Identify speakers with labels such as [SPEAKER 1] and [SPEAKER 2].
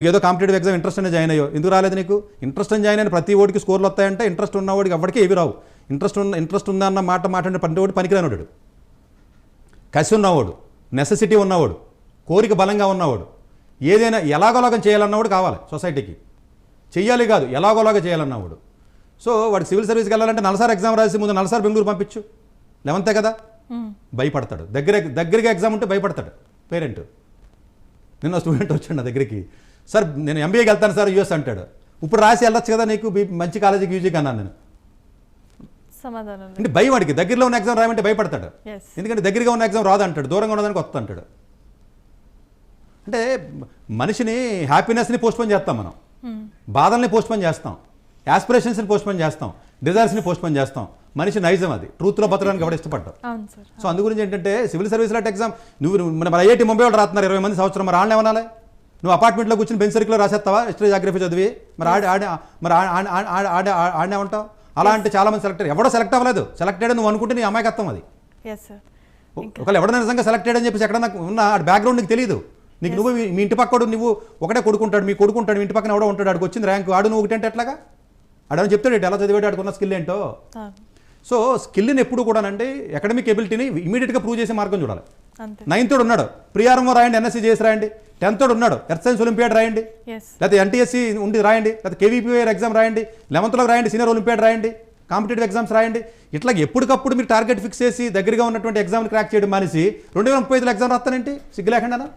[SPEAKER 1] ఏదో competitive exam interest అనే join అయ్యో, ఎందుకు రాలేదు నీకు? ఇంట్రెస్ట్ అని జాయిన్ అయిన ప్రతి ఓడికి స్కోర్లు వస్తాయంటే ఇంట్రెస్ట్ ఉన్నవాడికి ఎవరికి ఏవి రావు. ఇంట్రెస్ట్ ఉందన్న మాట మాట్లాడే ప్రతి ఓడి పనికిరానివాడు, కసి ఉన్నవాడు, నెసెసిటీ ఉన్నవాడు, కోరిక బలంగా ఉన్నవాడు, ఏదైనా ఎలాగోలాగం చేయాలన్నవాడు కావాలి సొసైటీకి. చెయ్యాలి కాదు, ఎలాగోలాగా చేయాలన్నవాడు. సో వాడికి సివిల్ సర్వీస్కి వెళ్ళాలంటే నలసారి ఎగ్జామ్ రాసి ముందు నలసారి బెంగళూరు పంపించు, 11th కదా, భయపడతాడు. దగ్గరగా ఎగ్జామ్ ఉంటే భయపడతాడు పేరెంట్. నిన్న స్టూడెంట్ వచ్చాడు నా దగ్గరికి, సార్ నేను ఎంబీఏకి వెళ్తాను సార్ యూఎస్ అంటాడు. ఇప్పుడు రాసి వెళ్ళొచ్చు కదా నీకు మంచి కాలేజీకి యూజీకి అన్నాను నేను.
[SPEAKER 2] సమాధానం
[SPEAKER 1] అంటే భయం వాడికి, దగ్గరలో ఉన్న ఎగ్జామ్ రాయమంటే భయపడతాడు. ఎందుకంటే దగ్గరగా ఉన్న ఎగ్జామ్ రాదు అంటాడు, దూరంగా ఉన్నదానికి వస్తా అంటాడు. అంటే మనిషిని హ్యాపీనెస్ని పోస్ట్పోన్ చేస్తాం మనం, బాధల్ని పోస్ట్పోన్ చేస్తాం, యాస్పిరేషన్స్ని పోస్ట్పోన్ చేస్తాం, డిజైర్స్ని పోస్ట్పోన్ చేస్తాం. మనిషి నైజం అది, ట్రూత్లో బతకడానికి ఎవరు ఇష్టపడ్డారు. సో అందు గురించి ఏంటంటే సివిల్ సర్వీస్ లాంటి ఎగ్జామ్ మన ఐఐటి ముంబై వాళ్ళు రాస్తున్నారు 20 మంది సంవత్సరం, మరి ఆడనే ఏమనాలి? నువ్వు అపార్ట్మెంట్లో కూర్చొని బెంచ్ సర్కిల్లో రాసేస్తావా హిస్టరీ జాగ్రఫీ చదివి? మరి ఆడనే ఉంటావు. అలా అంటే చాలా మంది సెలెక్ట్ ఎవడో సెలెక్ట్ అవ్వలేదు, సెలెక్టెడ్ నువ్వు అనుకుంటే నీ అమాయకత్వం అది. ఒకవేళ ఎవడైనా నిజంగా సెలెక్టెడ్ అని చెప్పేసి ఎక్కడన్నా ఉన్న బ్యాక్గ్రౌండ్ నీకు తెలియదు. నీకు నువ్వు మీ ఇంటి పక్కడు నువ్వు ఒకటే కొడుకుంటాడు, మీ కొడుకుంటాడు, మీ ఇంటి పక్కన ఎవడో ఉంటాడు, ఆడికి వచ్చింది ర్యాంకు, ఆడు నువ్వు ఒకటి అంటే ఎట్లాగా? ఆడని చెప్తాడు ఎలా చదివాడు, ఆడుకున్న స్కిల్ ఏంటో. సో స్కిల్ని ఎప్పుడు కూడానండి అకాడమిక్ ఎబిలిటీని ఇమీడియట్గా ప్రూవ్ చేసే మార్గం చూడాలి. 9th ఉన్నాడు, ప్రియారంలో రాయండి, ఎన్ఎస్సీ చేసి రాయండి. 10th ఉన్నాడు, ఎర్త్ సైన్స్ ఒలింపియాడ్ రాయండి, లేకపోతే ఎన్టీఎస్సీ ఉండి రాయండి, లేకపోతే కేవీపీఐఆర్ ఎగ్జామ్ రాయండి, 11th రాయండి, సీనియర్ ఒలింపియాడ్ రాయండి, కాంపిటేటివ్ ఎగ్జామ్స్ రాయండి. ఇట్లా ఎప్పటికప్పుడు మీరు టార్గెట్ ఫిక్స్ చేసి దగ్గరగా ఉన్నటువంటి ఎగ్జామ్ని క్రాక్ చేయడం మానేసి 2035 ఎగ్జామ్ రాస్తానంటే సిగ్గు లేకుండా